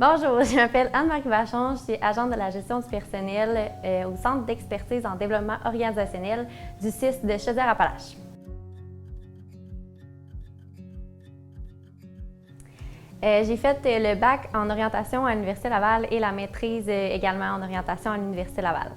Bonjour, je m'appelle Anne-Marie Vachon, je suis agente de la gestion du personnel au Centre d'expertise en développement organisationnel du CIS de Chaudière-Appalaches. J'ai fait le bac en orientation à l'Université Laval et la maîtrise également en orientation à l'Université Laval.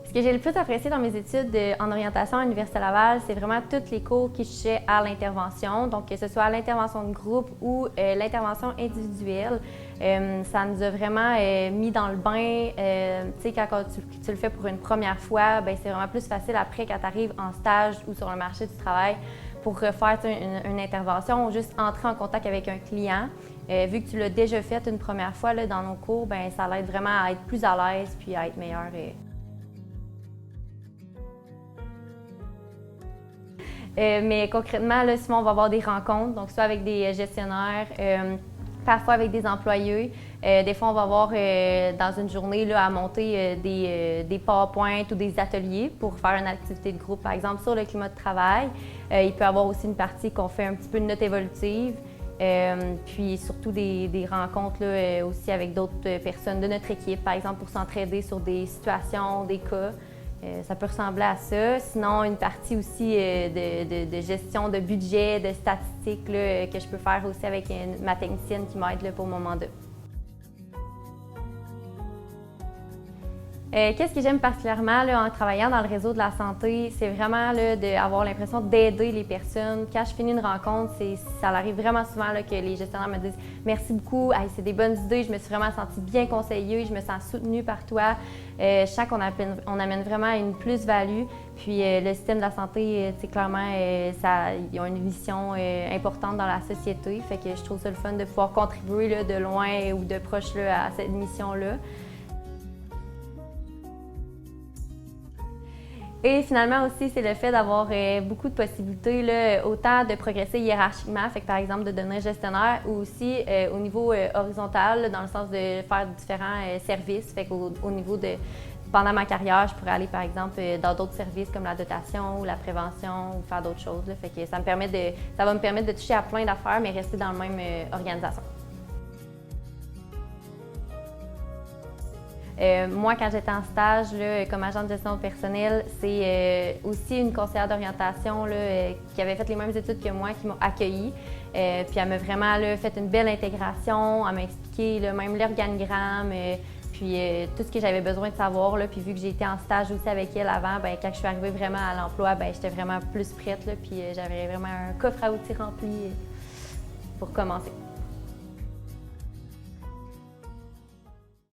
Ce que j'ai le plus apprécié dans mes études en orientation à l'Université Laval, c'est vraiment tous les cours qui touchaient à l'intervention, donc que ce soit l'intervention de groupe ou l'intervention individuelle. Ça nous a vraiment mis dans le bain. Tu sais, quand tu le fais pour une première fois, c'est vraiment plus facile après quand tu arrives en stage ou sur le marché du travail pour refaire une intervention ou juste entrer en contact avec un client. Vu que tu l'as déjà fait une première fois là, dans nos cours, ça l'aide vraiment à être plus à l'aise puis à être meilleur. Mais concrètement, là, souvent, on va avoir des rencontres, donc soit avec des gestionnaires, parfois avec des employés. Des fois, on va avoir dans une journée là, à monter des PowerPoint ou des ateliers pour faire une activité de groupe, par exemple sur le climat de travail. Il peut y avoir aussi une partie qu'on fait un petit peu de note évolutive. Puis surtout des rencontres là, aussi avec d'autres personnes de notre équipe, par exemple pour s'entraider sur des situations, des cas. Ça peut ressembler à ça. Sinon, une partie aussi de gestion de budget, de statistiques là, que je peux faire aussi avec ma technicienne qui m'aide pour mon mandat. Qu'est-ce que j'aime particulièrement là, en travaillant dans le réseau de la santé, c'est vraiment d'avoir l'impression d'aider les personnes. Quand je finis une rencontre, ça arrive vraiment souvent là, que les gestionnaires me disent « Merci beaucoup, hey, c'est des bonnes idées, je me suis vraiment sentie bien conseillée, je me sens soutenue par toi. » Je sens qu'on amène vraiment une plus-value. Puis le système de la santé, clairement, ils ont une mission importante dans la société. Fait que je trouve ça le fun de pouvoir contribuer là, de loin ou de proche là, à cette mission-là. Et finalement aussi, c'est le fait d'avoir beaucoup de possibilités, là, autant de progresser hiérarchiquement, fait que, par exemple de devenir gestionnaire, ou aussi au niveau horizontal, là, dans le sens de faire différents services. Fait qu'au niveau de pendant ma carrière, je pourrais aller par exemple dans d'autres services comme la dotation ou la prévention ou faire d'autres choses. Là. Fait que ça va me permettre de toucher à plein d'affaires, mais rester dans la même organisation. Moi, quand j'étais en stage là, comme agent de gestion personnelle, c'est aussi une conseillère d'orientation qui avait fait les mêmes études que moi qui m'a accueillie. Puis elle m'a vraiment là, fait une belle intégration, elle m'a expliqué là, même l'organigramme, puis tout ce que j'avais besoin de savoir. Là, puis vu que j'ai été en stage aussi avec elle avant, quand je suis arrivée vraiment à l'emploi, j'étais vraiment plus prête. Là, puis j'avais vraiment un coffre à outils rempli pour commencer.